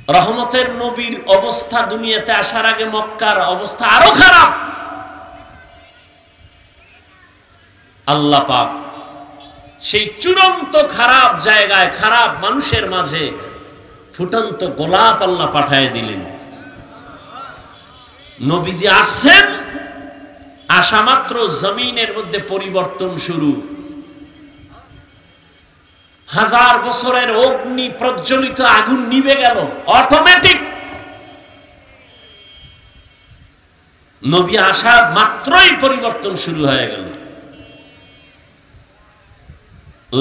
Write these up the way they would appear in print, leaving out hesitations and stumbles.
রহমতের নবীর অবস্থা দুনিয়াতে আসার আগে মক্কার অবস্থা আরো খারাপ। আল্লাহ পাক সেই চূড়ান্ত খারাপ জায়গায়, খারাপ মানুষের মাঝে ফুটন্ত গোলাপ আল্লাহ পাঠায় দিলেন। নবীজি আসছেন, আসা মাত্র জমিনের মধ্যে পরিবর্তন শুরু। 1000 বছরের অগ্নি প্রজ্বলিত আগুন নিভে গেল অটোমেটিক। নবী আসা মাত্রই পরিবর্তন শুরু হয়ে গেল।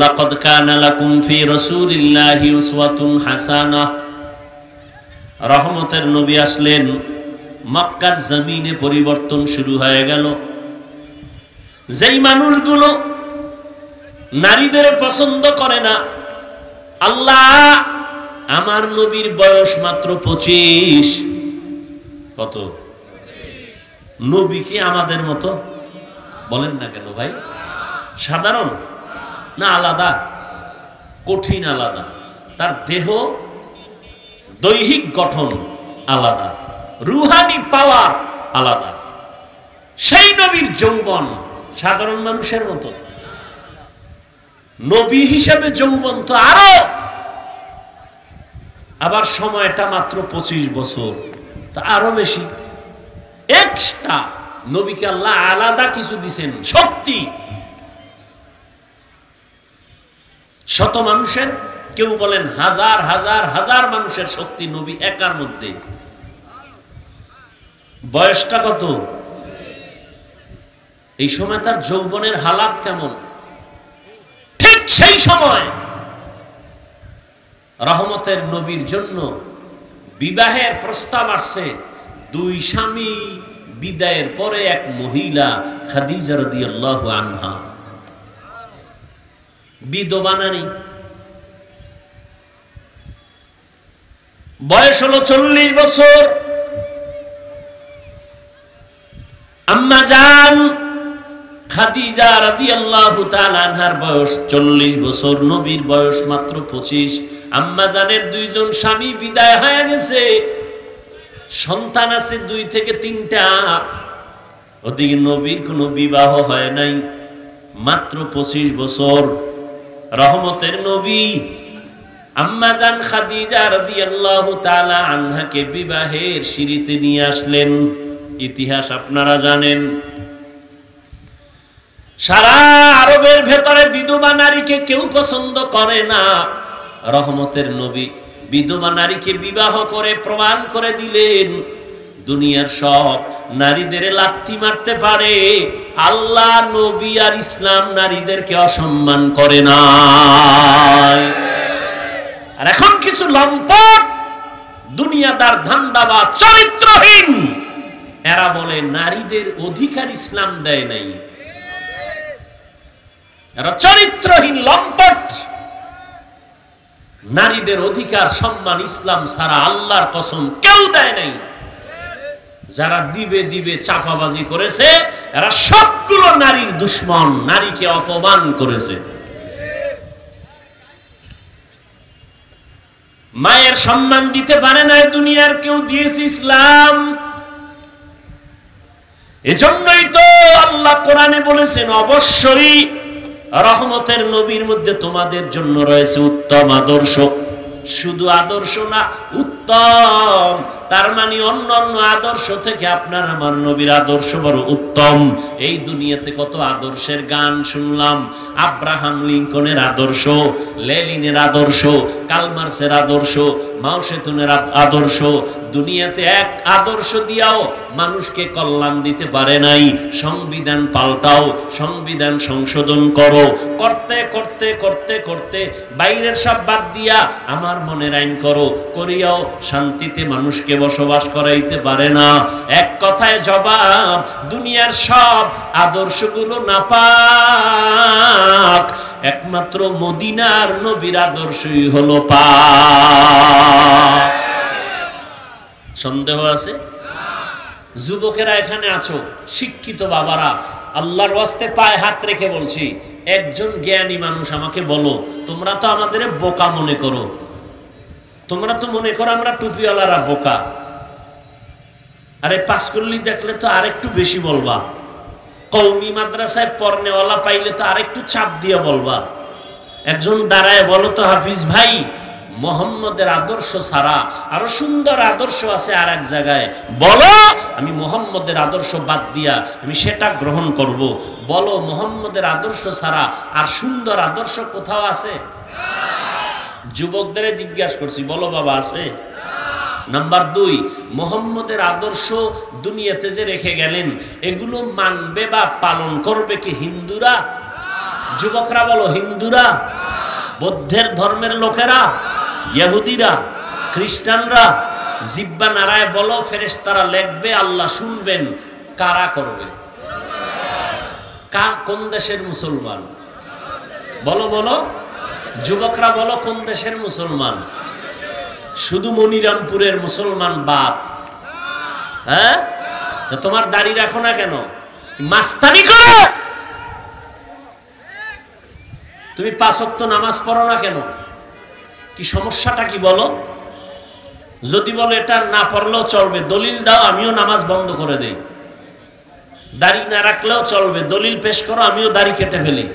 লাকাদ কানা লাকুম ফি রাসূলিল্লাহি উসওয়াতুন হাসানাহ। রহমতের নবী আসলেন, মক্কার জমিনে পরিবর্তন শুরু হয়ে গেল। যেই মানুষগুলো নারীদের পছন্দ করে না, আল্লাহ আমার নবীর বয়স মাত্র 25। কত? নবী কি আমাদের মতো? বলেন না কেন ভাই? সাধারণ না আলাদা? কঠিন আলাদা। তার দেহ দৈহিক গঠন আলাদা, রুহানি পাওয়ার আলাদা। সেই নবীর যৌবন সাধারণ মানুষের মতো? নবী হিসেবে যৌবন তো আরো, আবার সময়টা মাত্র 25 বছর, তা আরো বেশি এক্সট্রা। নবীকে আল্লাহ আলাদা কিছু দিছেন, শক্তি। শত মানুষের, কেউ বলেন হাজার হাজার হাজার মানুষের শক্তি নবী একার মধ্যে। বয়সটা কত? এই সময় তার যৌবনের হালাত কেমন? ঠিক সেই সময় রহমতের নবীর জন্য বিবাহের প্রস্তাব আসছে। 2 স্বামী বিদায়ের পরে এক মহিলা খাদিজা রাদিয়াল্লাহু আনহা, বিধবা নারী, বয়স হলো 40 বছর। আম্মা জান খাদিজা রাদিয়াল্লাহু তাআলা আনহার বয়স 40 বছর, নবীর বয়স মাত্র 25। আম্মা জানের 2 জন স্বামী বিদায় হয়ে গেছে, সন্তান আছে 2 থেকে 3টা। ওদিকে নবীর কোনো বিবাহ হয় নাই, মাত্র 25 বছর। রহমতের নবী আম্মা জান খাদিজা রাদিয়াল্লাহু তাআলা আনহাকে বিবাহের সিঁড়িতে নিয়ে আসলেন। ইতিহাস আপনারা জানেন, সারা আরবের ভেতরে বিধবা নারীকে কেউ পছন্দ করে না। রহমতের নবী বিধবা নারীকে বিবাহ করে প্রমাণ করে দিলেন, দুনিয়ার সব নারীদের লাথি মারতে পারে, আল্লাহ নবী আর ইসলাম নারীদেরকে অসম্মান করে না। আর এখন কিছু লম্পট দুনিয়াদার ধান্দাবাজ চরিত্রহীন, এরা বলে নারীদের অধিকার ইসলাম দেয় নাই। এরা চরিত্রহীন লম্পট। নারীদের অধিকার সম্মান ইসলাম ছাড়া আল্লাহর কসম কেউ দেয় নাই। যারা দিবে দিবে চাপাবাজি করেছে, এরা সবগুলো নারীর দুশ্মন, নারীকে অপমান করেছে। মায়ের সম্মান দিতে পারে না দুনিয়ার কেউ, দিয়েছে ইসলাম। এজন্যই তো আল্লাহ কোরআনে বলেছেন, অবশ্যই রহমতের নবীর মধ্যে তোমাদের জন্য রয়েছে উত্তম আদর্শ। শুধু আদর্শ না, উত্তম। তার মানে অন্য অন্য আদর্শ থেকে আপনার আমার নবীর আদর্শ বড় উত্তম। এই দুনিয়াতে কত আদর্শের গান শুনলাম, আব্রাহাম লিঙ্কনের আদর্শ, লেনিনের আদর্শ, কালমার্সের আদর্শ, মাও সেতুনের আদর্শ। দুনিয়াতে এক আদর্শ দিয়াও মানুষকে কল্যাণ দিতে পারে নাই। সংবিধান পাল্টাও, সংবিধান সংশোধন করো, করতে করতে করতে করতে বাইরের সব বাদ দিয়া আমার মনের আইন করো, করিয়াও শান্তিতে মানুষকে বসবাস করাইতে পারে না। এক কথায় জবাব, দুনিয়ার সব আদর্শগুলো নাপাক, একমাত্র মদিনার নবীর আদর্শই হলো পাক। সন্দেহ আছে? যুবকেরা এখানে আছো, শিক্ষিত বাবারা, আল্লাহর ওয়াস্তে পায়ে হাত রেখে বলছি, একজন জ্ঞানী মানুষ আমাকে বলো, তোমরা তো আমাদের বোকা মনে করো, তোমরা তো মনে করো আমরা টুপিওয়ালারা বোকা। আরে পাঁচকল্লি দেখলে তো আরেকটু বেশি বলবা, কওমি মাদ্রাসায় পড়নেওয়ালা পাইলে তো আরেকটু চাপ দিয়ে বলবা। একজন দাঁড়ায় বলো তো হাফিজ ভাই, মোহাম্মদের আদর্শ ছাড়া আরো সুন্দর আদর্শ আছে আর এক জায়গায়, বলো আমি মোহাম্মদের আদর্শ বাদ দিয়া আমি সেটা গ্রহণ করব। বলো মোহাম্মদের আদর্শ ছাড়া আর সুন্দর আদর্শ কোথাও আছে? যুবকদের জিজ্ঞাসা করছি, বলো বাবা আছে? নাম্বার 2, মোহাম্মদের আদর্শ দুনিয়াতে যে রেখে গেলেন এগুলো মানবে বা পালন করবে কি হিন্দুরা? যুবকরা বলো, হিন্দুরা, বৌদ্ধের ধর্মের লোকেরা, ইহুদিরা, খ্রিস্টানরা? জিব্বা নারায় বলো, ফেরেশতারা লিখবে, আল্লাহ শুনবেন। কারা করবে? কোন দেশের মুসলমান? বলো বলো, যুবকরা বলো, কোন দেশের মুসলমান? শুধু মনিরামপুরের মুসলমান বাদ? হ্যাঁ, তোমার দাড়ি রাখো না কেন? মাস্তানি করো? তুমি 5 ওয়াক্ত নামাজ পড়ো না কেন? কি সমস্যাটা কি বলো? যদি বলো এটা না পড়লেও চলবে, দলিল দাও, আমিও নামাজ বন্ধ করে দেই। দাড়ি না রাখলেও চলবে, দলিল পেশ করো, আমিও দাড়ি কেটে ফেলি।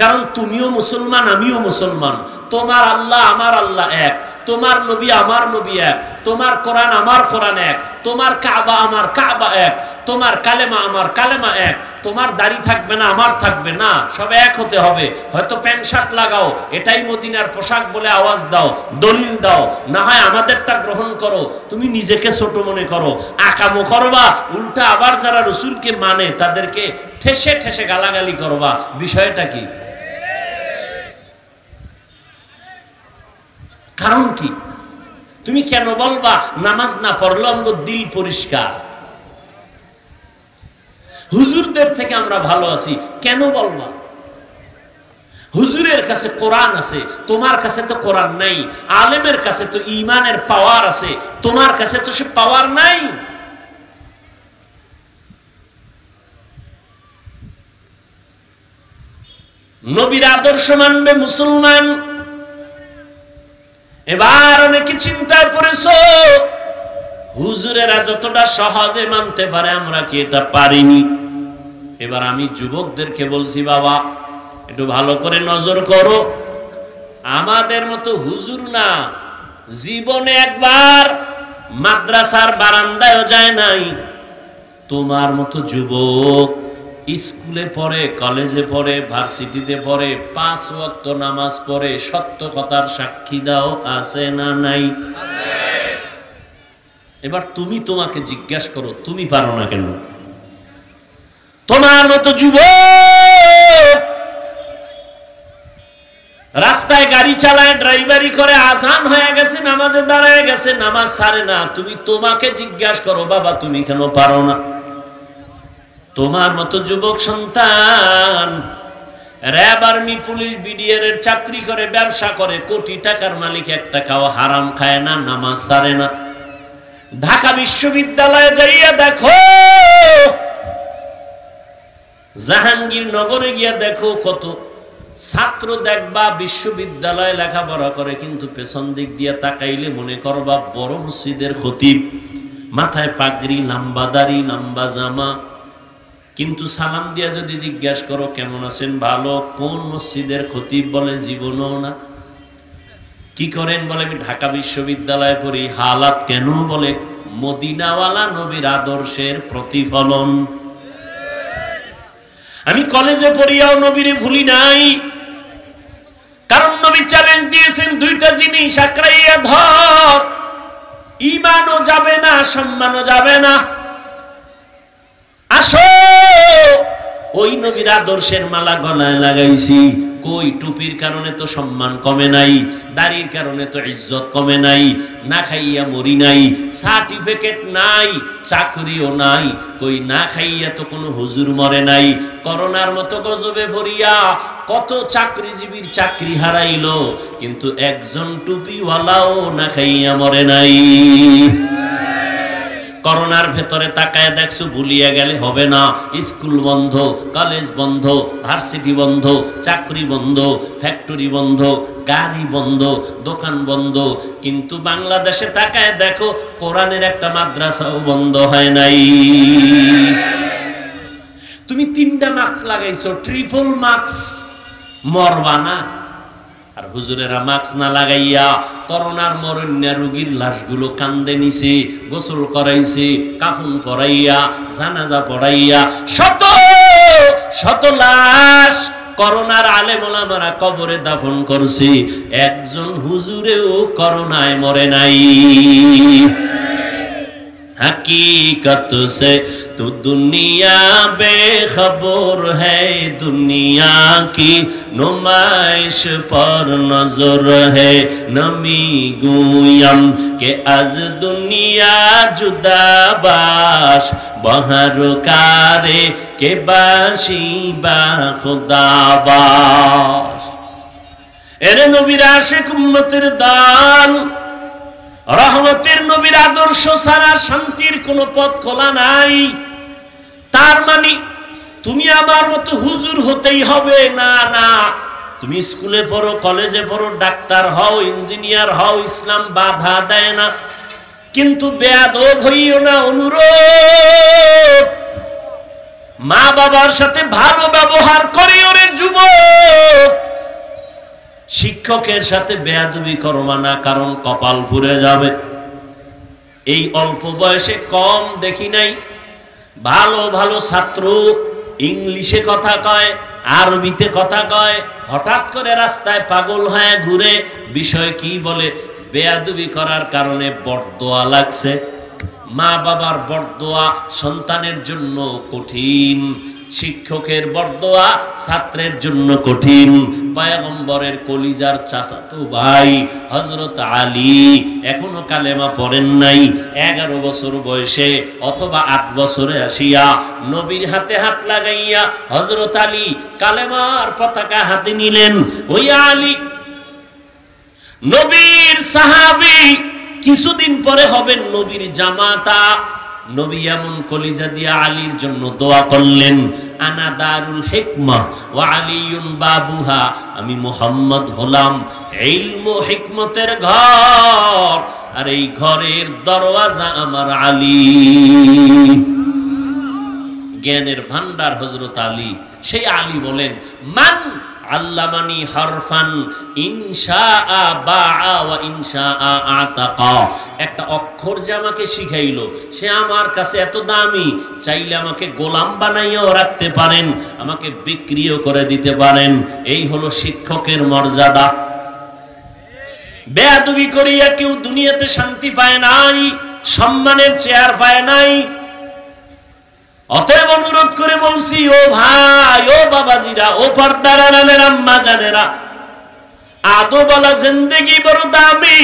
কারণ তুমিও মুসলমান, আমিও মুসলমান। তোমার আল্লাহ আমার আল্লাহ এক, তোমার নবী আমার নবী এক, তোমার কোরআন আমার কোরআন এক, তোমার কাবা আমার কাবা এক, তোমার কালেমা আমার কালেমা এক। তোমার দাড়ি থাকবে না, আমার থাকবে না, সব এক হতে হবে। হয়তো প্যান্ট শার্ট লাগাও, এটাই মদিনার পোশাক বলে আওয়াজ দাও, দলিল দাও, না হয় আমাদেরটা গ্রহণ করো। তুমি নিজেকে ছোট মনে করো, আকামো করবা, উল্টা আবার যারা রসুলকে মানে তাদেরকে ঠেসে ঠেসে গালাগালি করবা। বিষয়টা কি? কারণ কি? তুমি কেন বলবা নামাজ না পড়লে আমগো দিল পরিষ্কার, হুজুরদের থেকে আমরা ভালো আছি? কেন বলবা? হুজুরের কাছে কোরআন আছে, তোমার কাছে তো কোরআন নাই। আলেমের কাছে তো ঈমানের পাওয়ার আছে, তোমার কাছে তো সে পাওয়ার নাই। নবীর আদর্শ মানবে মুসলমান। এবার অনেকে চিন্তায় পড়েছো, হুজুরেরা যতটা সহজে মানতে পারে আমরা কি এটা পারিনি? এবার আমি যুবকদেরকে বলছি, বাবা একটু ভালো করে নজর করো। আমাদের মতো হুজুর না, জীবনে একবার মাদ্রাসার বারান্দায়ও যায় নাই। তোমার মতো যুবক স্কুলে পড়ে, কলেজে পড়ে, ভার্সিটিতে পড়ে, 5 ওয়াক্ত নামাজ পড়ে, সত্য কথার সাক্ষী দাও, আছে না নাই? এবার তুমি তোমাকে জিজ্ঞাসা করো, তুমি পারো না কেন? তোমার মতো যুবক রাস্তায় গাড়ি চালায়, ড্রাইভারি করে, আজান হয়ে গেছে, নামাজে দাঁড়ায় গেছে, নামাজ ছাড়ে না। তুমি তোমাকে জিজ্ঞাসা করো, বাবা তুমি কেন পারো না? তোমার মতো যুবক সন্তান র‍্যাব, আর্মি, পুলিশ, বিডিআর এর চাকরি করে, ব্যবসা করে, কোটি টাকার মালিক, একটা খাওয়া হারাম খায় না, নামাজ ছাড়ে না। ঢাকা বিশ্ববিদ্যালয়ে যাইয়া দেখো, জাহাঙ্গীরনগরে গিয়া দেখো, কত ছাত্র দেখবা বিশ্ববিদ্যালয়ে লেখাপড়া করে, কিন্তু পেছন দিক দিয়া তাকাইলে মনে করবা বড় মসজিদের খতিব, মাথায় পাগড়ি, লম্বা দাড়ি, লম্বা জামা। কিন্তু সালাম দিয়া যদি জিজ্ঞাসা করো কেমন আছেন, ভালো, কোন মসজিদের খতিব, বলে জীবনও না। কি করেন, বলে আমি ঢাকা বিশ্ববিদ্যালয়ে পড়ি। হালাত কেন, বলে মদিনাওয়ালা নবীর আদর্শের প্রতিফলন। আমি কলেজে পড়িয়াও নবীরে ভুলি নাই, কারণ নবী চ্যালেঞ্জ দিয়েছেন, 2টা জিনিস আঁকড়াইয়া ধর, ঈমানও যাবে না, সম্মানও যাবে না। আসো, ওই নবীর আদর্শের মালা গলায় লাগাইছি। কই, টুপির কারণে তো সম্মান কমে নাই, দাড়ির কারণে তো ইজ্জত কমে নাই, না খাইয়া মরি নাই, সার্টিফিকেট নাই, চাকরিও নাই। কই, না খাইয়া তো কোনো হুজুর মরে নাই। করোনার মতো গজবে ভরিয়া কত চাকরিজীবীর চাকরি হারাইলো, কিন্তু একজন টুপিওয়ালাও না খাইয়া মরে নাই। করোনার ভেতরে তাকায় দেখছো, ভুলিয়ে গেলে হবে না। স্কুল বন্ধ, কলেজ বন্ধ, ভার্সিটি বন্ধ, চাকরি বন্ধ, ফ্যাক্টরি বন্ধ, গাড়ি বন্ধ, দোকান বন্ধ। কিন্তু বাংলাদেশে তাকায় দেখো, কোরআনের একটা মাদ্রাসাও বন্ধ হয় নাই। তুমি 3টা মাস্ক লাগাইছো, ট্রিপল মাস্ক, মরবা না। আর হুজুরেরা মাস্ক না লাগাইয়া করোনার মরণ্যা রোগীর লাশগুলো কান্দে নিছে, গোসল করাইছে, কাফন পরাইয়া, জানাজা পড়াইয়া, শত শত লাশ করোনার আলেম ওলামারা কবরে দাফন করছে। একজন হুজুরেও করোনায় মরে নাই। हकीकत से तो दुनिया बेखबर है, दुनिया की नुमाइश पर नजर है। नमी गुयम के आज दुनिया जुदा बाश, बहर कारे के बाशी बा खुदा बाश। एरे नबीर आशिक उम्मतेर दाल, রহমতের নবীর আদর্শ ছাড়া শান্তির কোনো পথ খোলা নাই। তার মানে তুমি আমার মতো হুজুর হতেই হবে না, না। তুমি স্কুলে পড়ো, কলেজে পড়ো, ডাক্তার হও, ইঞ্জিনিয়ার হও, ইসলাম বাধা দেয় না। কিন্তু বেয়াদব হইও না। অনুরোধ, মা বাবার সাথে ভালো ব্যবহার করিও রে যুবক। শিক্ষকের সাথে বেয়াদবি করবা না, কারণ কপাল পুড়ে যাবে। এই অল্প বয়সে কম দেখি নাই ভালো ভালো ছাত্র ইংলিশে কথা কয়, আরবিতে কথা কয়, হঠাৎ করে রাস্তায় পাগল হয়ে ঘুরে। বিষয় কি বলে? বেয়াদবি করার কারণে বরদোয়া লাগছে। মা বাবার বরদোয়া সন্তানের জন্য কঠিন, শিক্ষকের বরদোয়া ছাত্রের জন্য কঠিন। পয়গম্বরের কলিজার চাচাতো ভাই হযরত আলী এখনো কালেমা পড়েন নাই। 11 বছর বয়সে অথবা 8 বছরে আসিয়া নবীর হাতে হাত লাগাইয়া হযরত আলী কালেমার পতাকা হাতে নিলেন। ওই আলী নবীর সাহাবী, কিছুদিন পরে হবেন নবীর জামাতা। নবী এমন কলিজা দিয়ে আলীর জন্য দোয়া করলেন, আনা দারুল হিকমাহ ওয়া আলিয়ুন বাবুহা। আমি মুহাম্মদ হলাম ইলম ও হিকমতের ঘর, আর এই ঘরের দরওয়াজা আমার আলী। জ্ঞানের ভান্ডার হযরত আলী। সেই আলী বলেন, মান আল্লামানি হারফান ইনশাআ বাআ ওয়া ইনশাআ আতাকা। একটা অক্ষর যে আমাকে শিখাইলো, সে আমার কাছে এত দামি, চাইলে আমাকে গোলাম বানাইয়াও রাখতে পারেন, আমাকে বিক্রিও করে দিতে পারেন। এই হলো শিক্ষকের মর্যাদা। বেয়াদবি করিয়া কেউ দুনিয়াতে শান্তি পায় নাই, সম্মানের চেয়ার পায় নাই। অতএব অনুরোধ করে বলছি, ও ভাই, ও বাবাজিরা, ও পর্দার আড়ালের আম্মা জানেরা, আদবওয়ালা জিন্দেগি বড় দামি।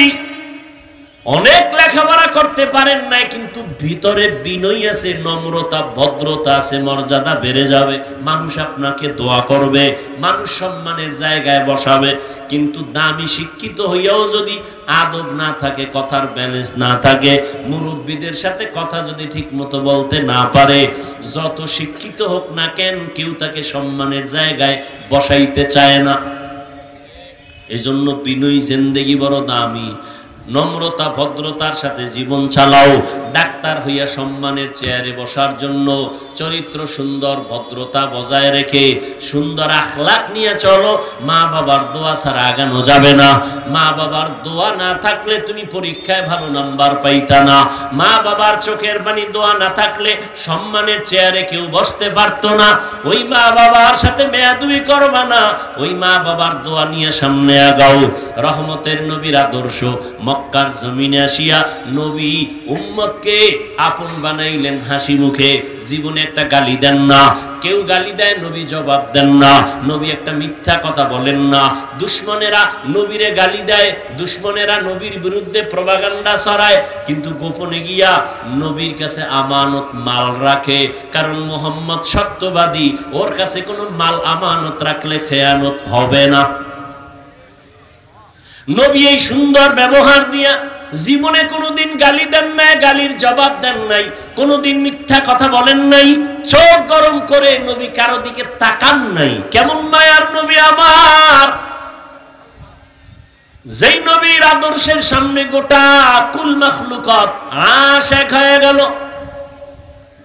অনেক লেখাপড়া করতে পারেন নাই, কিন্তু ভিতরে বিনয় আছে, নম্রতা, ভদ্রতা আছে, মর্যাদা বেড়ে যাবে। মানুষ আপনাকে দোয়া করবে, মানুষ সম্মানের জায়গায় বসাবে। কিন্তু দামি শিক্ষিত হইয়াও যদি আদব না থাকে, কথার ব্যালেন্স না থাকে, মুরব্বীদের সাথে কথা যদি ঠিক মতো বলতে না পারে, যত শিক্ষিত হোক না কেন, কেউ তাকে সম্মানের জায়গায় বসাইতে চায় না। এজন্য বিনয়ী জিন্দেগি বড় দামি। নম্রতা ভদ্রতার সাথে জীবন চালাও। ডাক্তার হইয়া সম্মানের চেয়ারে বসার জন্য চরিত্র সুন্দর, ভদ্রতা বজায় রেখে সুন্দর আখলাক নিয়ে চলো। মা বাবার দোয়া ছাড়া আগানো যাবে না। মা বাবার দোয়া না থাকলে তুমি পরীক্ষায় ভালো নাম্বার পাইতা না। মা বাবার চোখের পানি দোয়া না থাকলে সম্মানের চেয়ারে কেউ বসতে পারতো না। ওই মা বাবার সাথে বেয়াদবি করবা না, ওই মা বাবার দোয়া নিয়ে সামনে আগাও। রহমতের নবীর আদর্শ, মক্কার জমিনে আসিয়া নবী উম্মতকে আপন বানাইলেন হাসি মুখে। জীবনে একটা গালি দেন না। কেউ গালি দেয়, নবী জবাব দেন না। নবী একটা মিথ্যা কথা বলেন না। দুশমনেরা নবীরে গালি দেয়, দুশমনেরা নবীর বিরুদ্ধে প্রপাগান্ডা ছড়ায়, কিন্তু গোপনে গিয়া নবীর কাছে আমানত মাল রাখে। কারণ মুহাম্মদ সত্যবাদী, ওর কাছে কোনো মাল আমানত রাখলে খেয়ানত হবে না। নবী এই সুন্দর ব্যবহার দিয়া জীবনে কোনোদিন গালি দেন নাই, গালির জবাব দেন নাই, কোনোদিন মিথ্যা কথা বলেন নাই, চোখ গরম করে নবী কারো দিকে তাকান নাই। কেমন মায়ার নবী আমার, যেই নবীর আদর্শের সামনে গোটা কুল মাখলুকাত আশিক হয়ে গেল।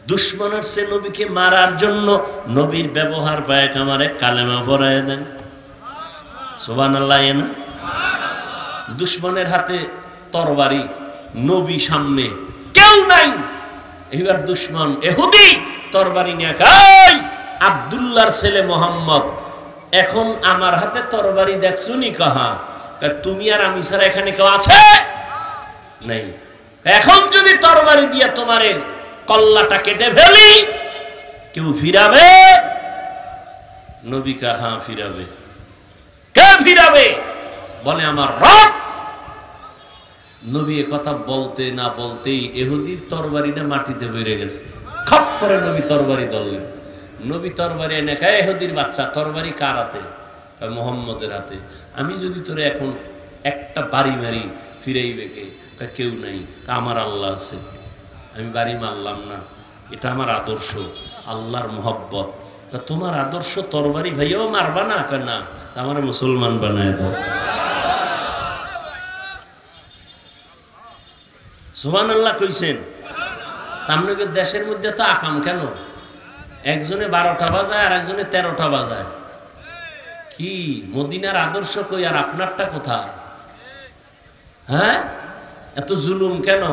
দুশমন আসছে নবীকে মারার জন্য, নবীর ব্যবহার পায় আমারে কালেমা পড়ায় দেন। সুবহানাল্লাহ। না দুশমনের হাতে তরবারি, নবী সামনে, কেউ নাই। এবার দুশমন ইহুদি তরবারি নিয়ে কয়, আব্দুল্লাহর ছেলে মোহাম্মদ, এখন আমার হাতে তরবারি দেখছো নি? কাহা তুমি আর আমি ছাড়া এখানে কেউ আছে? নেই। এখন যদি তরবারি দিয়ে তোমারে কল্লাটা কেটে ফেলি, কেউ ফিরাবে? নবী কাহা ফিরাবে। কে ফিরাবে? বলে আমার রব। নবী কথা বলতে না বলতেই ইহুদির তরবারিটা মাটিতে পড়ে গেছে। খপ করে নবী তরবারি ধরলেন। নবী তরবারি এনে খায়, ইহুদির বাচ্চা তরবারি কার হাতে? মুহাম্মদের হাতে। আমি যদি তোরে এখন একটা বাড়ি মারি, ফিরাইবে কে? কেউ নাই। আমার আল্লাহ আছে, আমি বাড়ি মারলাম না, এটা আমার আদর্শ, আল্লাহর মুহাব্বত। তা তোমার আদর্শ তরবারি ভাইও মারবা না? না, আমার মুসলমান বানায় দাও। সুবহানাল্লাহ কইছেন। আপনাদের দেশের মধ্যে তো আকাম কেন? একজনে 12টা বাজায় আর একজনে 13টা বাজায়। কি মদিনার আদর্শ কই আর আপনারটা কোথায়? হ্যাঁ, এত জুলুম কেন?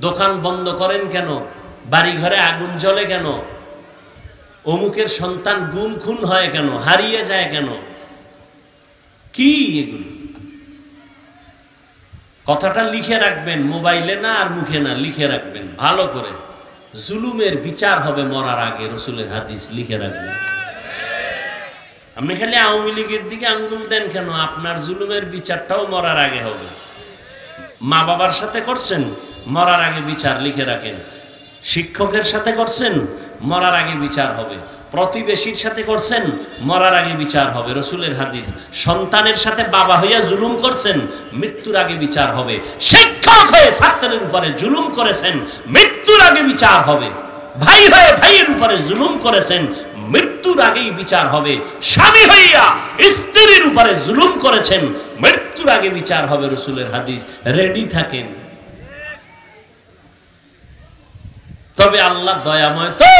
দোকান বন্ধ করেন কেন? বাড়ি ঘরে আগুন জ্বলে কেন? অমুকের সন্তান গুম খুন হয় কেন? হারিয়ে যায় কেন? কি এগুলো? কথাটা লিখে রাখবেন, মোবাইলে না আর মুখে না, লিখে রাখবেন ভালো করে। জুলুমের বিচার হবে মরার আগে, রসুলের হাদিস লিখে রাখবেন। আপনি খালি আওয়ামী লীগের দিকে আঙ্গুল দেন কেন? আপনার জুলুমের বিচারটাও মরার আগে হবে। মা বাবার সাথে করছেন, মরার আগে বিচার লিখে রাখেন। শিক্ষকের সাথে করছেন, মরার আগে বিচার হবে। প্রতিবেশীর সাথে করছেন, মরার আগে বিচার হবে, রসুলের হাদিস। সন্তানের সাথে বাবা হইয়া জুলুম করছেন, মৃত্যুর আগে বিচার হবে। শিক্ষক হয়ে ছাত্রের উপরে জুলুম করেছেন, মৃত্যুর আগে বিচার হবে। ভাই হয়ে ভাইয়ের উপরে জুলুম করেছেন, মৃত্যুর আগেই বিচার হবে। স্বামী হইয়া স্ত্রীর উপরে জুলুম করেছেন, মৃত্যুর আগে বিচার হবে, রসুলের হাদিস। রেডি থাকেন। তবে আল্লাহ দয়াময় তো,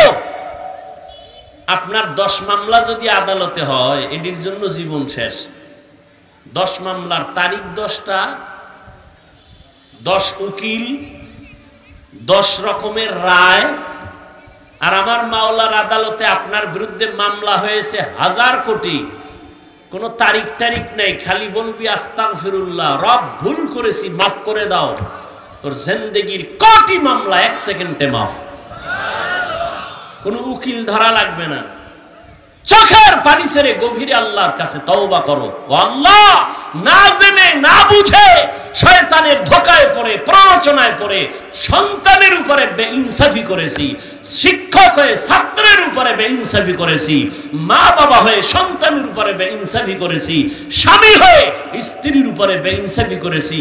আপনার 10 মামলা যদি আদালতে হয়, এটির জন্য জীবন শেষ। 10 মামলার তারিখ 10টা, 10 উকিল, 10 রকমের রায়। আর আমার মাওলার আদালতে আপনার বিরুদ্ধে মামলা হয়েছে 1000 কোটি, কোনো তারিখ টারিখ নেই। খালি বলবি আস্তাগফিরুল্লাহ, রব ভুল করেছি, মাফ করে দাও। তোর জিন্দেগির কোটি মামলা 1 সেকেন্ডে মাফ। কোনো উকিল ধরা লাগবে না। চোখের পানি ছেড়ে গভীরে আল্লাহর কাছে তওবা করো। ও আল্লাহ, না জেনে না বুঝে শয়তানের ধোকায় পড়ে, প্ররোচনায় পড়ে সন্তানের উপরে বেইনসাফি করেছি, শিক্ষক হয়ে ছাত্রের উপরে বেইনসাফি করেছি, মা বাবা হয়ে সন্তানের উপরে বেইনসাফি করেছি, স্বামী হয়ে স্ত্রীর উপরে বেইনসাফি করেছি,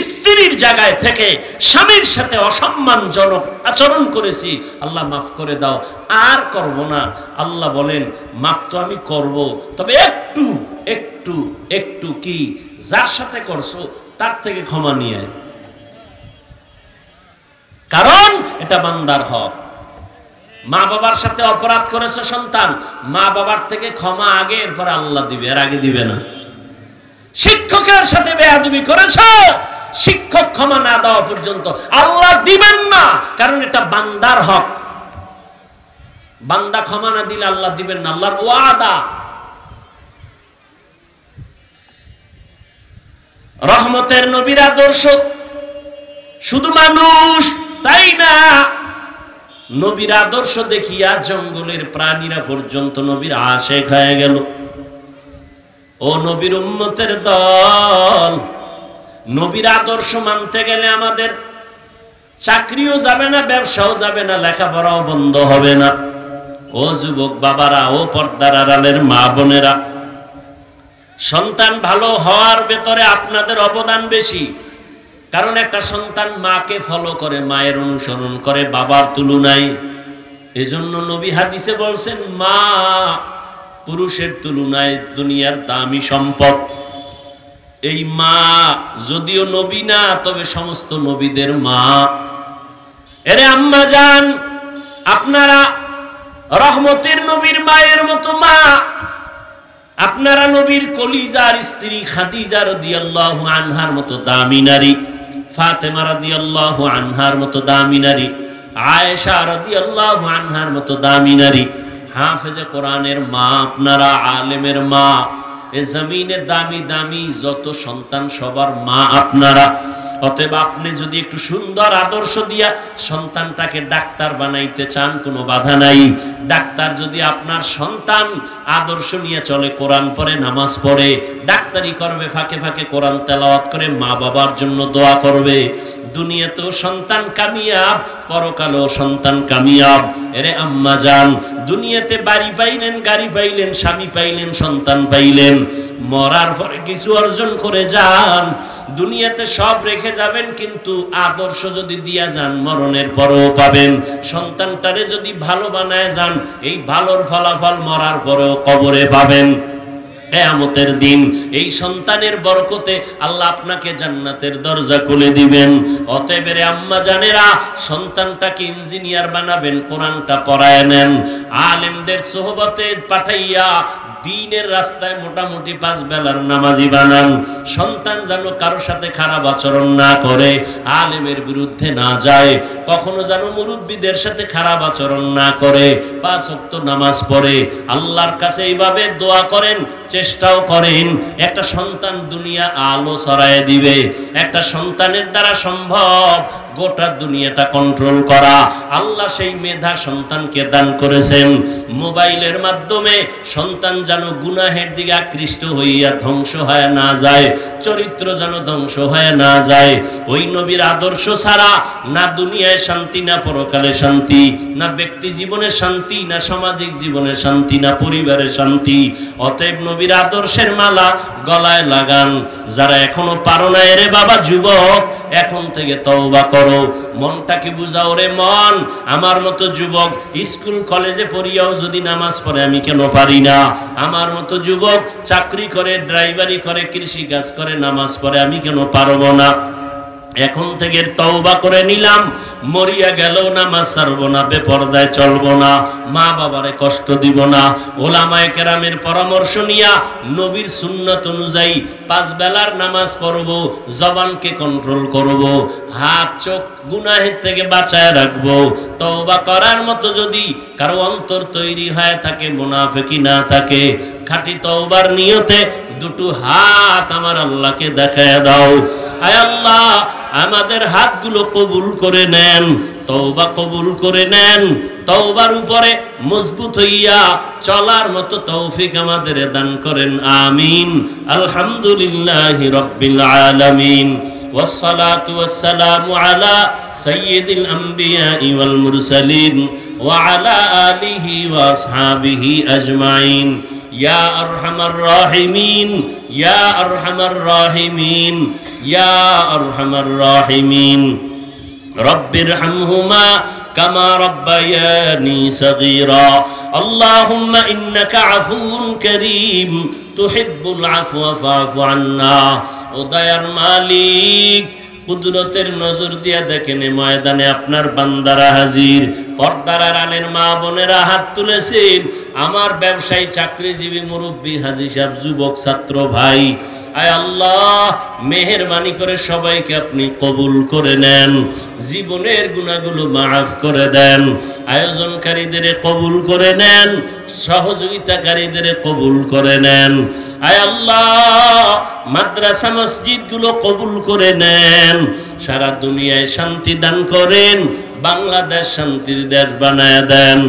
স্ত্রীর জায়গায় থেকে স্বামীর সাথে অসম্মানজনক আচরণ করেছি। আল্লাহ মাফ করে দাও, আর করব না। আল্লাহ বলেন, মাফ তো আমি করব, তবে একটু একটু একটু কি, যার সাথে করছো তার থেকে ক্ষমা নিয়ে। কারণ এটা বান্দার হক। মা বাবার সাথে অপরাধ করেছে সন্তান, মা বাবার থেকে ক্ষমা আগে, এরপর আল্লাহ দিবে, এর আগে দিবে না। শিক্ষকের সাথে বেয়াদবি করেছ, শিক্ষক ক্ষমা না দেওয়া পর্যন্ত আল্লাহ দিবেন না, কারণ এটা বান্দার হক। বান্দা ক্ষমা না দিলে আল্লাহ দিবেন না, আল্লাহর ওয়াদা। রহমতের নবীর আদর্শ শুধু মানুষ তাই না, নবীর আদর্শ দেখিয়া জঙ্গলের প্রাণীরা পর্যন্ত নবীর আশিক হয়ে গেল। ও নবীর উম্মতের দল, নবীর আদর্শ মানতে গেলে আমাদের চাকরিও যাবে না, ব্যবসাও যাবে না, লেখাপড়াও বন্ধ হবে না। ও যুবক বাবারা, ও পর্দার আড়ালের মা বোনেরা, সন্তান ভালো হওয়ার ভেতরে আপনাদের অবদান বেশি। কারণ একটা সন্তান মাকে ফলো করে, মায়ের অনুসরণ করে বাবার তুলনায়। এজন্য নবী হাদিসে বলছেন, মা পুরুষের তুলনায় দুনিয়ার দামি সম্পদ। এই মা যদিও নবী না, তবে সমস্ত নবীদের মা। এরে আম্মা জান, আপনারা রহমতের নবীর মায়ের মতো মা। আপনারা নবীর কলিজার স্ত্রী খাদিজা রাদিয়াল্লাহু আনহার মতো দামি নারী, ফাতেমা রাদিয়াল্লাহু আনহার মতো দামি নারী, আয়েশা রাদিয়াল্লাহু আনহার মতো দামি নারী, হাফেজে কোরআনের মা আপনারা, আলেমের মা। এ জমিনে দামি দামি যত সন্তান সবার মা আপনারা। অতএব আপনি যদি একটু সুন্দর আদর্শ দিয়া সন্তানটাকে ডাক্তার বানাইতে চান, কোনো বাধা নাই। ডাক্তার যদি আপনার সন্তান আদর্শ নিয়ে চলে, কোরআন পড়ে, নামাজ পড়ে, ডাক্তারি করবে, ফাঁকে ফাঁকে কোরআন তেলাওয়াত করে, মা বাবার জন্য দোয়া করবে, দুনিয়াতেও সন্তান কামিয়াব, পরকালেও সন্তান কামিয়াব। এরে আম্মা জান, দুনিয়াতে বাড়ি পাইলেন, গাড়ি পাইলেন, স্বামী পাইলেন, সন্তান পাইলেন, মরার পরে কিছু অর্জন করে যান। দুনিয়াতে সব রেখে যাবেন, কিন্তু আদর্শ যদি দিয়া যান, মরণের পরেও পাবেন। সন্তানটারে যদি ভালো বানায় যান, এই ভালোর ফলাফল মরার পরেও কবরে পাবেন। কিয়ামতের দিন এই সন্তানের বরকতে আল্লাহ আপনাকে জান্নাতের দরজা খুলে দিবেন। অতএব রে আম্মা জানেরা, সন্তানটাকে ইঞ্জিনিয়ার বানাবেন, কোরআনটা পড়ায় নেন, আলেমদের সোহবতে পাঠাইয়া দ্বীনের রাস্তায় মোটামুটি 5 বেলার নামাজি বানান। সন্তান যেন কারোর সাথে খারাপ আচরণ না করে, আলেমের বিরুদ্ধে না যায়, কখনো যেন মুরব্বীদের সাথে খারাপ আচরণ না করে, 5 ওয়াক্ত নামাজ পড়ে। আল্লাহর কাছে এইভাবে দোয়া করেন, চেষ্টাও করেন। একটা সন্তান দুনিয়া আলো ছড়ায় দিবে। একটা সন্তানের দ্বারা সম্ভব গোটা দুনিয়াটা কন্ট্রোল করা। আল্লাহ সেই মেধা সন্তানকে দান করেছেন। মোবাইলের মাধ্যমে সন্তান যেন গুনাহের দিকে আকৃষ্ট হইয়া ধ্বংস হয়ে না যায়, চরিত্র যেন ধ্বংস হয়ে না যায়। ওই নবীর আদর্শ ছাড়া না দুনিয়ায় শান্তি, না পরকালে শান্তি, না ব্যক্তি জীবনে শান্তি, না সামাজিক জীবনে শান্তি, না পরিবারের শান্তি। অতএব নবীর আদর্শের মালা গলায় লাগান। যারা এখনো পারো না, এরে বাবা যুবক, এখন থেকে তওবা করো, মনটাকে বুঝাও। রে মন, আমার মতো যুবক স্কুল কলেজে পড়িয়াও যদি নামাজ পড়ে, আমি কেন পারি না? আমার মতো যুবক চাকরি করে, ড্রাইভারি করে, কৃষি কাজ করে, নামাজ পড়ে, আমি কেন পারবো না? এখন থেকে তওবা করে নিলাম, মরিয়া গেল নামাজ ছাড়বো না, বেপরদায় চলবো না, মা বাবারে কষ্ট দিব না। ওলামায়ে কেরামের পরামর্শ নিয়া নবীর সুন্নাত অনুযায়ী 5 বেলার নামাজ পড়বো, জবানকে কন্ট্রোল করব, হাত চোখ গুনাহের থেকে বাঁচায় রাখবো। তওবা করার মতো যদি কারো অন্তর তৈরি হয়ে থাকে, মুনাফিকি না থাকে, খাঁটি তওবার নিয়তে দুটো হাত আমার আল্লাহকে দেখায় দাও। আয় আল্লাহ, আমাদের হাতগুলো কবুল করে নেন, তওবা কবুল করে নেন। তওবার উপরে মজবুত হইয়া চলার মতো তৌফিক আমাদের দান করেন, আমিন। আলহামদুলিল্লাহি রাব্বিল আলামিন, ওয়াসসালাতু ওয়াসসালামু আলা সাইয়্যিদিল আমবিয়াই ওয়াল মুরসালিন ওয়া আলা আলিহি ওয়া আসহাবিহি আজমাইন। ইয়া আরহামার রাহিমিন, ইয়া আরহামার রাহিমিন, ইয়া আরহামার রাহিমিন। রব্বিরহামহুমা কামা রাব্বায়ানি সগীরা। আল্লাহুম্মা ইন্নাকা আফুউন কারীম তুহিব্বুল আফওয়া ফা'ফু আন্না। ও দয়ার মালিক, কুদরতের নজর দিয়া দেখেন, ময়দানে আপনার বান্দারা হাজির। পর্দার আড়ালের মা বোনেরা হাত তুলেছেন। আমার ব্যবসায়ী, চাকরিজীবী, মুরব্বী, হাজী সাহেব, যুবক, ছাত্র ভাই, আয় আল্লাহ মেহেরবানি করে সবাইকে আপনি কবুল করে নেন, জীবনের গুনাহগুলো মাফ করে দেন। আয়োজনকারীদের কবুল করে নেন, সহযোগিতাকারীদের কবুল করে নেন। আয় আল্লাহ মাদ্রাসা মসজিদগুলো কবুল করে নেন। সারা দুনিয়ায় শান্তি দান করেন, বাংলাদেশ শান্তির দেশ বানায় দেন।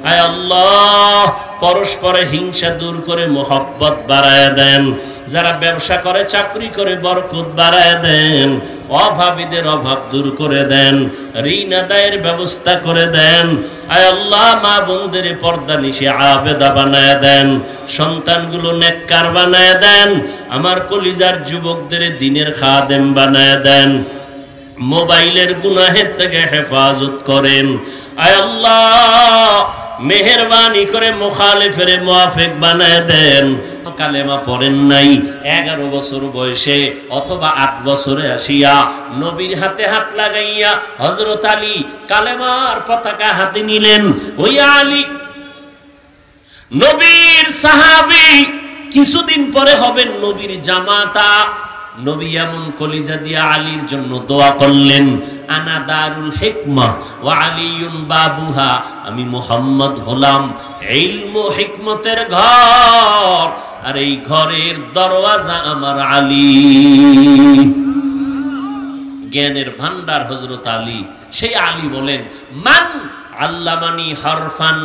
আয় আল্লাহ পরস্পরে হিংসা দূর করে মোহব্বত বাড়ায় দেন। যারা ব্যবসা করে, চাকরি করে, বরকত বাড়ায় দেন। অভাবীদের অভাব দূর করে দেন, ঋণ আদায়ের ব্যবস্থা করে দেন। আয় আল্লাহ মা বোনদের পর্দা নিশে আবেদা বানায় দেন, সন্তানগুলো নেককার বানায় দেন। আমার কলিজার যুবকদের দ্বীনের খাদেম বানায় দেন। মোবাইলের গুনাহের থেকে হেফাজত করেন। আয় আল্লাহ মেহেরবানি করে মুখালিফের মুআফিক বানায় দেন। কালেমা পড়েন নাই 11 বছর বয়সে অথবা 8 বছরে আসিয়া নবীর হাতে হাত লাগাইয়া হযরত আলী কালেমার পতাকা হাতে নিলেন। ওই আলী নবীর সাহাবী, কিছুদিন পরে হবেন নবীর জামাতা। নবী এমন কলিজা দিয়া আলীর জন্য দোয়া করলেন, আনা দারুল হিকমা ওয়া আলিয়ুন বাবুহা, আমি মুহাম্মদ হলাম ইলম হিকমতের ঘর, আর এই ঘরের দরওয়াজা আমার আলী। জ্ঞানের ভান্ডার হযরত আলী। সেই আলী বলেন, মান আল্লামানি হারফান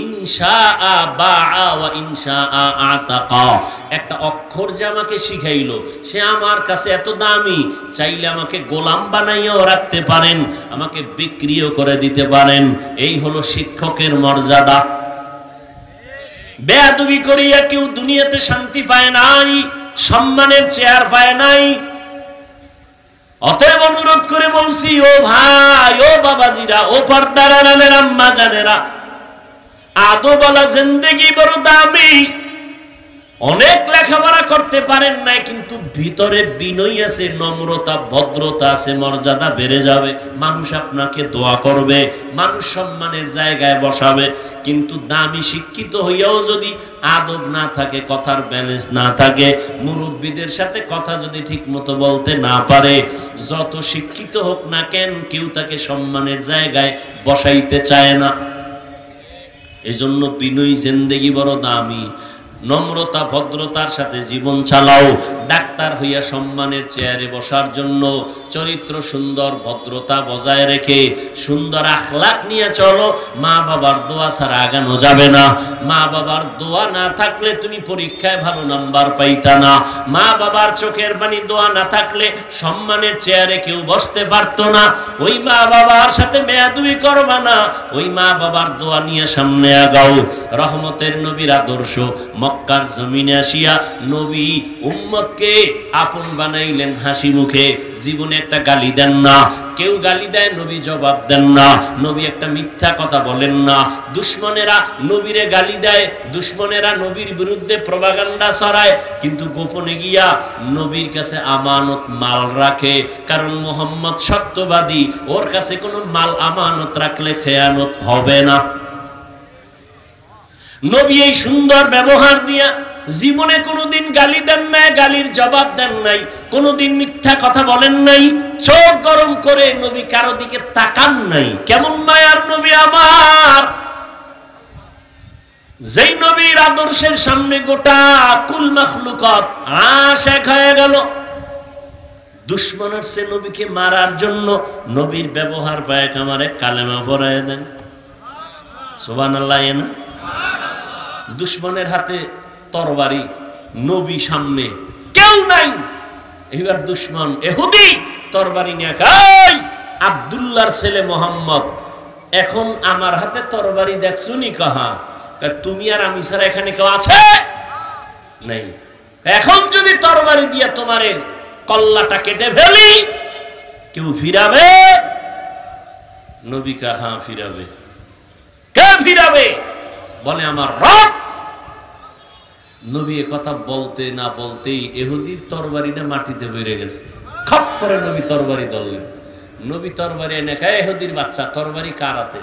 ইনশাআ বাআ ওয়া ইনশাআ আতাকা, একটা অক্ষর যে আমাকে শিখাইলো সে আমার কাছে এত দামি, চাইলে আমাকে গোলাম বানাইয়াও রাখতে পারেন, আমাকে বিক্রিও করে দিতে পারেন। এই হলো শিক্ষকের মর্যাদা। বেয়াদবি করিয়া কেউ দুনিয়াতে শান্তি পায় নাই, সম্মানের চেয়ার পায় নাই। অতএব অনুরোধ করে বলছি, ও ভাই, ও বাবাজিরা, ও পর্দার আড়ালের আম্মা জানেরা, আদবওয়ালা জিন্দেগি বড় দামি। অনেক লেখাপড়া করতে পারেন নাই, কিন্তু ভিতরে বিনয় আছে, নম্রতা, ভদ্রতা আছে, মর্যাদা বেড়ে যাবে। মানুষ আপনাকে দোয়া করবে, মানুষ সম্মানের জায়গায় বসাবে। কিন্তু দামি শিক্ষিত হইয়াও যদি আদব না থাকে, কথার ব্যালেন্স না থাকে, মুরব্বীদের সাথে কথা যদি ঠিক মতো বলতে না পারে, যত শিক্ষিত হোক না কেন, কেউ তাকে সম্মানের জায়গায় বসাইতে চায় না। এজন্য বিনয়ী জিন্দেগি বড় দামি। নম্রতা ভদ্রতার সাথে জীবন চালাও। ডাক্তার হইয়া সম্মানের চেয়ারে বসার জন্য চরিত্র সুন্দর, ভদ্রতা বজায় রেখে সুন্দর আখলাক নিয়ে চলো। মা বাবার দোয়া ছাড়া আগানো যাবে না। মা বাবার দোয়া না থাকলে তুমি পরীক্ষায় ভালো নাম্বার পাইতা না। মা বাবার চোখের পানি দোয়া না থাকলে সম্মানের চেয়ারে কেউ বসতে পারতো না। ওই মা বাবার সাথে বেয়াদবি করবা না। ওই মা বাবার দোয়া নিয়ে সামনে আগাও। রহমতের নবীর আদর্শ। মক্কার জমিনে আসিয়া নবী উম্মতকে আপন বানাইলেন হাসি মুখে। জীবনে একটা গালি দেন না। কেউ গালি দেয়, নবী জবাব দেন না। নবী একটা মিথ্যা কথা বলেন না। দুশ্মনেরা নবীরে গালি দেয়, দুশ্মনেরা নবীর বিরুদ্ধে প্রপাগান্ডা ছড়ায়, কিন্তু গোপনে গিয়া নবীর কাছে আমানত মাল রাখে। কারণ মুহাম্মদ সত্যবাদী, ওর কাছে কোনো মাল আমানত রাখলে খেয়ানত হবে না। নবী এই সুন্দর ব্যবহার দিয়া জীবনে কোনোদিন গালি দেন নাই, গালির জবাব দেন নাই, কোনোদিন মিথ্যা কথা বলেন নাই। চোখ গরম করে নবী কারো দিকে তাকান নাই। কেমন মায়ার নবী আমার! যেই নবীর আদর্শের সামনে গোটা কুল মাখলুকাত আশিক হয়ে গেল। দুশমন আসছে নবীকে মারার জন্য, নবীর ব্যবহার পায় কামারে কালেমা পড়ায় দেন। সুবহানাল্লাহ। না দুশ্মনের হাতে তরবারি, নবী সামনে, কেউ নাই। এবার দুশ্মন ইহুদি তরবারি নিয়ে কয়, আব্দুল্লাহর ছেলে মোহাম্মদ, এখন আমার হাতে তরবারি দেখছুনি কাহা? তুমি আর আমি ছাড়া এখানে কেউ আছে? নাই। এখন যদি তরবারি দিয়ে তোমারে কল্লাটা কেটে ফেলি, কেউ ফিরাবে? নবী কাহা ফিরাবে? কে ফিরাবে? বলে আমার রব। নবী কথা বলতে না বলতেই ইহুদির তরবারিটা মাটিতে পড়ে গেছে। খপ করে নবী তরবারি ধরলেন। নবী তরবারি এনে খায়, ইহুদির বাচ্চা তরবারি কার হাতে?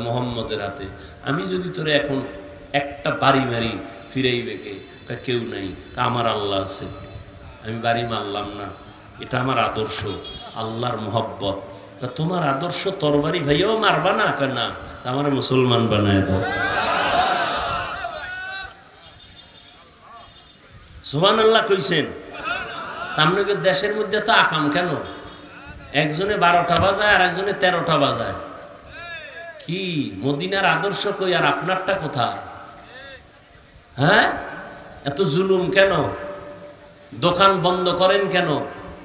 মুহাম্মদের হাতে। আমি যদি তোরে এখন একটা বাড়ি মারি, ফিরাইবে কে? কেউ নাই। আমার আল্লাহ আছে, আমি বাড়ি মারলাম না। এটা আমার আদর্শ, আল্লাহর মোহব্বত। তা তোমার আদর্শ তরবারি ভাইয়াও মারবা না? না, আমার মুসলমান বানায় দাও। সুবহানাল্লাহ কইছেন। আপনাকে দেশের মধ্যে তো আকাম কেন? একজনে 12টা বাজায় আর একজনে 13টা বাজায়। কি মদিনার আদর্শ কই আর আপনারটা কোথায়? হ্যাঁ, এত জুলুম কেন? দোকান বন্ধ করেন কেন?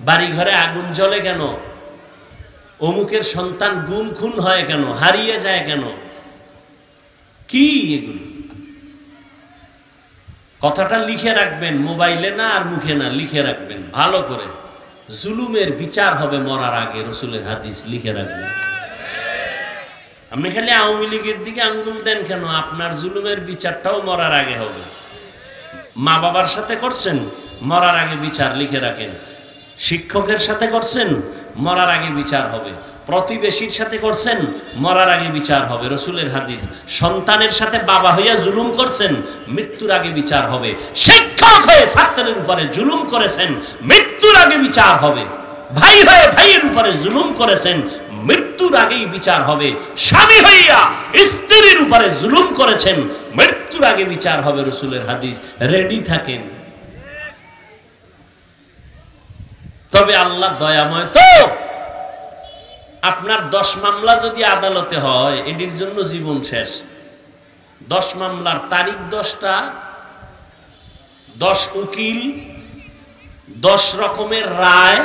বাড়ি ঘরে আগুন জ্বলে কেন? অমুকের সন্তান গুম খুন হয় কেন? হারিয়ে যায় কেন? কি এগুলো? কথাটা লিখে রাখবেন, মোবাইলে না আর মুখে না, লিখে রাখবেন ভালো করে। জুলুমের বিচার হবে মরার আগে, রাসূলের হাদিস লিখে রাখবেন। আপনি খালি আওয়ামী লীগের দিকে আঙ্গুল দেন কেন? আপনার জুলুমের বিচারটাও মরার আগে হবে। মা বাবার সাথে করছেন, মরার আগে বিচার লিখে রাখেন। শিক্ষকের সাথে করছেন, মরার আগে বিচার হবে। প্রতিবেশীর সাথে করছেন, মরার আগে বিচার হবে, রাসূলের হাদিস। সন্তানের সাথে বাবা হইয়া জুলুম করছেন, মৃত্যুর আগে বিচার হবে। শিক্ষক হয়ে ছাত্রের উপরে জুলুম করেছেন, মৃত্যুর আগে বিচার হবে। ভাই হয়ে ভাইয়ের উপরে জুলুম করেছেন, মৃত্যুর আগেই বিচার হবে। স্বামী হইয়া স্ত্রীর উপরে জুলুম করেছেন, মৃত্যুর আগে বিচার হবে, রাসূলের হাদিস। রেডি থাকেন। তবে আল্লাহ দয়াময় তো, আপনার 10 মামলা যদি আদালতে হয়, এটির জন্য জীবন শেষ। 10 মামলার তারিখ 10টা, 10 উকিল, 10 রকমের রায়।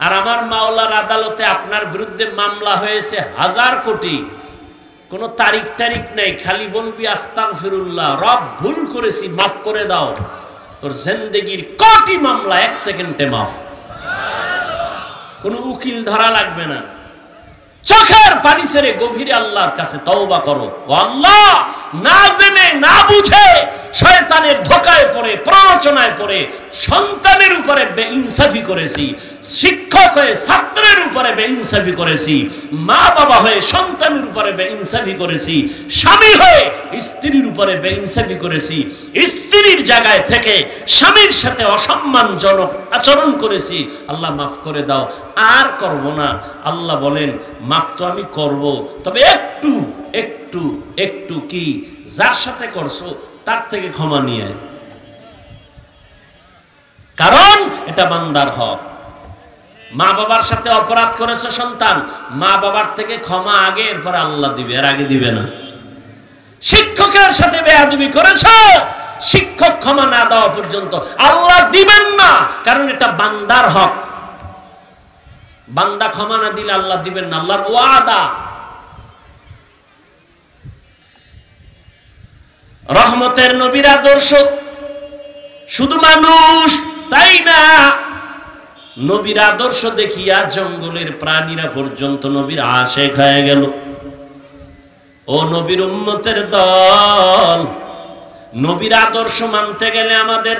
আর আমার মাওলার আদালতে আপনার বিরুদ্ধে মামলা হয়েছে 1000 কোটি, কোনো তারিখ টারিখ নেই। খালি বলবি আস্তাগফিরুল্লাহ, রব ভুল করেছি, মাফ করে দাও। তোর জিন্দেগির কোটি মামলা 1 সেকেন্ডে মাফ। কোনো উকিল ধরা লাগবে না। চোখের পানি ছেড়ে গভীরে আল্লাহর কাছে তওবা করো। ও আল্লাহ, না জেনে না বুঝে শয়তানের ধোকায় পড়ে, প্ররোচনায় পড়ে সন্তানের উপরে বেইনসাফি করেছি, শিক্ষক হয়ে ছাত্রের উপরে বেইনসাফি করেছি, মা বাবা হয়ে সন্তানের উপরে বেইনসাফি করেছি, স্বামী হয়ে স্ত্রীর উপরে বেইনসাফি করেছি, স্ত্রীর জায়গায় থেকে স্বামীর সাথে অসম্মানজনক আচরণ করেছি। আল্লাহ মাফ করে দাও, আর করব না। আল্লাহ বলেন, মাফ তো আমি করব, তবে একটু একটু একটু কি, যার সাথে করছো তার থেকে ক্ষমা নিয়ে আয়। কারণ এটা বান্দার হক। মা বাবার সাথে অপরাধ করেছে সন্তান, মা বাবার থেকে ক্ষমা আগে, এরপর আল্লাহ দিবে, এর আগে দিবে না। শিক্ষকের সাথে বেয়াদবি করেছ, শিক্ষক ক্ষমা না দেওয়া পর্যন্ত আল্লাহ দিবেন না, কারণ এটা বান্দার হক। বান্দা ক্ষমা না দিলে আল্লাহ দিবেন না, আল্লাহর ওয়াদা। রহমতের নবীর আদর্শ শুধু মানুষ তাই না, নবীর আদর্শ দেখিয়া জঙ্গলের প্রাণীরা পর্যন্ত নবীর আশিক হয়ে গেল। ও নবীর উম্মতের দল, নবীর আদর্শ মানতে গেলে আমাদের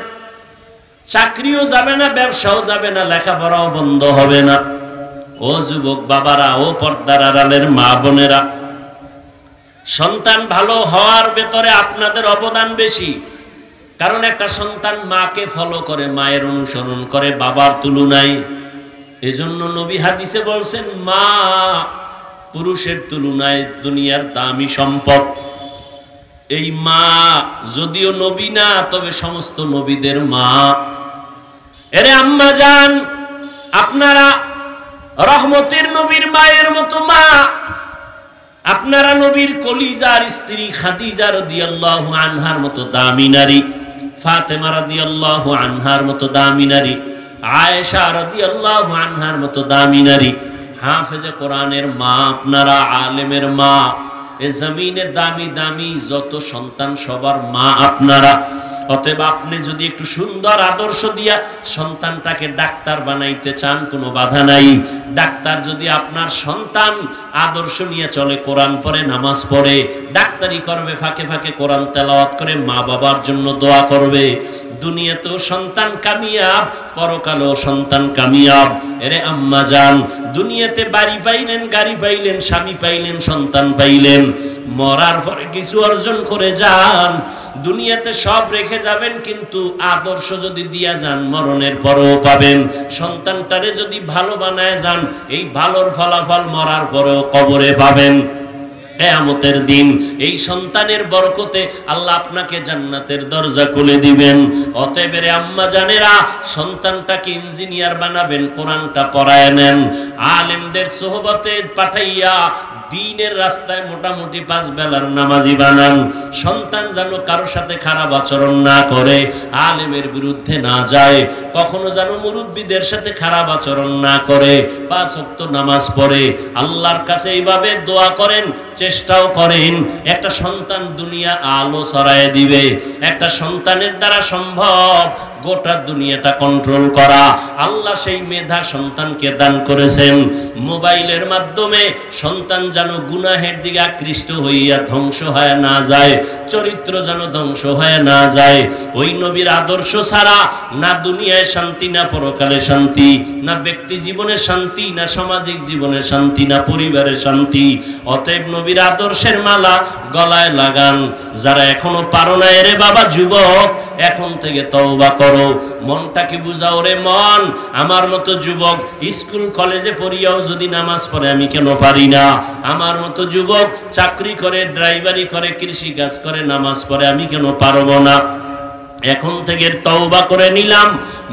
চাকরিও যাবে না, ব্যবসাও যাবে না, লেখাপড়াও বন্ধ হবে না। ও যুবক বাবারা, ও পর্দার আড়ালের মা বোনেরা, সন্তান ভালো হওয়ার ভেতরে আপনাদের অবদান বেশি। কারণ একটা সন্তান মাকে ফলো করে, মায়ের অনুসরণ করে বাবার তুলনায়। এজন্য নবী হাদিসে বলছেন, মা পুরুষের তুলনায় দুনিয়ার দামি সম্পদ। এই মা যদিও নবী না, তবে সমস্ত নবীদের মা। এরে আম্মা জান, আপনারা রহমতের নবীর মায়ের মতো মা। আপনারা নবীর কলিজার স্ত্রী খাদিজা রাদিয়াল্লাহু আনহার মতো দামি নারী, ফাতেমা রাদিয়াল্লাহু আনহার মতো দামি নারী, আয়েশা রাদিয়াল্লাহু আনহার মতো দামি নারী, হাফেজে কোরআনের মা আপনারা, আলেমের মা। এ জমিনে দামি দামি যত সন্তান সবার মা আপনারা। অতএব আপনি যদি একটু সুন্দর আদর্শ দিয়া সন্তানটাকে ডাক্তার বানাইতে চান, কোনো বাধা নাই। ডাক্তার যদি আপনার সন্তান আদর্শ নিয়ে চলে, কোরআন পড়ে, নামাজ পড়ে, ডাক্তারি করবে, ফাঁকে ফাঁকে কোরআন তেলাওয়াত করে, মা বাবার জন্য দোয়া করবে, দুনিয়াতেও সন্তান কামিয়াব, পরকালেও সন্তান কামিয়াব। এরে আম্মা জান, দুনিয়াতে বাড়ি পাইলেন, গাড়ি পাইলেন, স্বামী পাইলেন, সন্তান পাইলেন, মরার পরে কিছু অর্জন করে যান। দুনিয়াতে সব রেখে যাবেন, কিন্তু আদর্শ যদি দিয়া যান, মরণের পরেও পাবেন। সন্তানটারে যদি ভালো বানায় যান, এই ভালোর ফলাফল মরার পরেও কবরে পাবেন। কিয়ামতের দিন এই সন্তানের বরকতে আল্লাহ আপনাকে জান্নাতের দরজা খুলে দিবেন। অতএব রে আম্মা জানেরা, সন্তানটাকে ইঞ্জিনিয়ার বানাবেন, কোরআনটা পড়ায় নেন, আলেমদের সোহবতে পাঠাইয়া দ্বীনের রাস্তায় মোটামুটি 5 বেলার নামাজি বানান। সন্তান যেন কারোর সাথে খারাপ আচরণ না করে, আলেমের বিরুদ্ধে না যায়, কখনো যেন মুরব্বীদের সাথে খারাপ আচরণ না করে, 5 ওয়াক্ত নামাজ পড়ে। আল্লাহর কাছে এইভাবে দোয়া করেন, চেষ্টাও করেন। একটা সন্তান দুনিয়া আলো ছড়ায় দিবে। একটা সন্তানের দ্বারা সম্ভব গোটা দুনিয়াটা কন্ট্রোল করা। আল্লাহ সেই মেধা সন্তানকে দান করেছেন। মোবাইলের মাধ্যমে সন্তান যেন গুনাহের দিকে আকৃষ্ট হইয়া ধ্বংস হয়ে না যায়, চরিত্র যেন ধ্বংস হয়ে না যায়। ওই নবীর আদর্শ ছাড়া না দুনিয়ায় শান্তি, না পরকালে শান্তি, না ব্যক্তি জীবনে শান্তি, না সামাজিক জীবনে শান্তি, না পরিবারে শান্তি। অতএব নবীর আদর্শের মালা গলায় লাগান। যারা এখনো পারো না, রে বাবা যুবক, এখন থেকে তওবা করো, মনটাকে বুঝাও। রে মন, আমার মতো যুবক স্কুল কলেজে পড়িয়াও যদি নামাজ পড়ে আমি কেন পারি না? আমার মতো যুবক চাকরি করে, ড্রাইভারি করে, কৃষি কাজ করে, নামাজ পড়ে আমি কেন পারবো না? এখন থেকে তওবা করে নিলাম,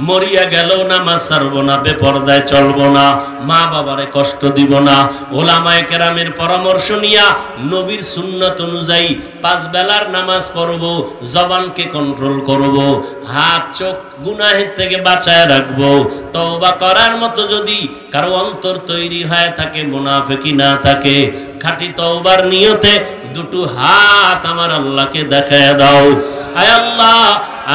মরিয়া গেলেও নামাজ ছাড়বো না, বেপরদায় চলবো না, মা বাবারে কষ্ট দিব না। ওলামায়ে কেরামের পরামর্শ নিয়া নবীর সুন্নাত অনুযায়ী 5 বেলার নামাজ পড়বো, জবানকে কন্ট্রোল করব, হাত চোখ গুনাহের থেকে বাঁচায় রাখবো। তওবা করার মতো যদি কারো অন্তর তৈরি হয়ে থাকে, মুনাফিকি না থাকে, খাঁটি তওবার নিয়তে দুটো হাত আমার আল্লাহকে দেখায় দাও। আয় আল্লাহ,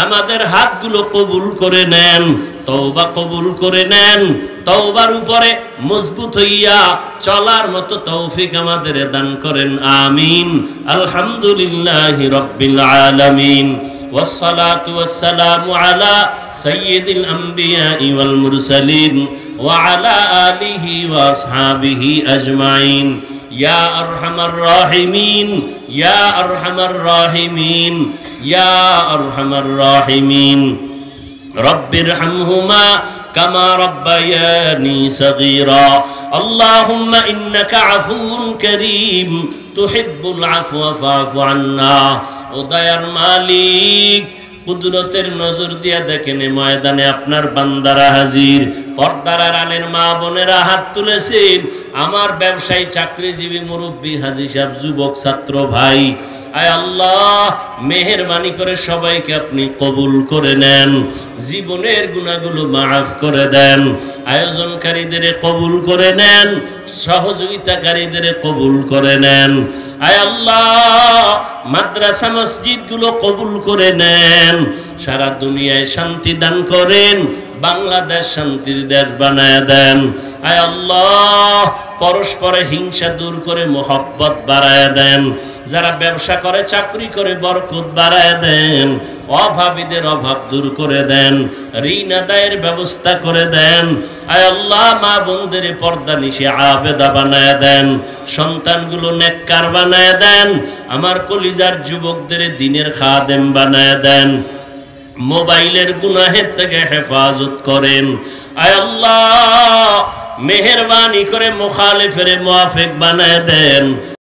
আমাদের হাতগুলো কবুল করে নেন, তওবা কবুল করে নেন। তওবার উপরে মজবুত হইয়া চলার মতো তৌফিক আমাদের দান করেন, আমিন। আলহামদুলিল্লাহি রাব্বিল আলামিন, ওয়াসসালাতু ওয়াসসালামু আলা সাইয়্যিদিল আমবিয়াই ওয়াল মুরসালিন ওয়া আলা আলিহি ওয়া আসহাবিহি আজমাইন। ইয়া আরহামার রাহিমিন, ইয়া আরহামার রাহিমিন, ইয়া আরহামার রাহিমিন। রব্বিরহামহুমা কামা রাব্বায়ানি সগীরা। আল্লাহুম্মা ইন্নাকা আফুউন কারীম তুহিব্বুল আফওয়া ফা'ফু আন্না। ও দয়ার মালিক, কুদরতের নজর দিয়া দেখেন ময়দানে আপনার বান্দারা হাজির। পর্দার আড়ালের মা বোনেরা হাত তুলেছেন। আমার ব্যবসায়ী, চাকরিজীবী, মুরব্বী, হাজী সাহেব, যুবক, ছাত্র ভাই, আয় আল্লাহ মেহেরবানি করে সবাইকে আপনি কবুল করে নেন, জীবনের গুনাহগুলো মাফ করে দেন। আয়োজনকারীদের কবুল করে নেন, সহযোগিতাকারীদের কবুল করে নেন। আয় আল্লাহ মাদ্রাসা মসজিদগুলো কবুল করে নেন। সারা দুনিয়ায় শান্তি দান করেন, বাংলাদেশ শান্তির দেশ বানায় দেন। আয় আল্লাহ পরস্পরে হিংসা দূর করে মহব্বত বাড়ায় দেন। যারা ব্যবসা করে, চাকরি করে, বরকত বাড়ায় দেন। অভাবীদের অভাব দূর করে দেন, ঋণ আদায়ের ব্যবস্থা করে দেন। আয় আল্লাহ মা বোনদের পর্দা নিশে আবেদা বানায় দেন, সন্তানগুলো নেককার বানায় দেন। আমার কলিজার যুবকদের দ্বীনের খাদেম বানায় দেন। মোবাইলের গুনাহের থেকে হেফাজত করেন। আয় আল্লাহ মেহেরবানি করে মুখালিফের মুআফিক বানায় দেন।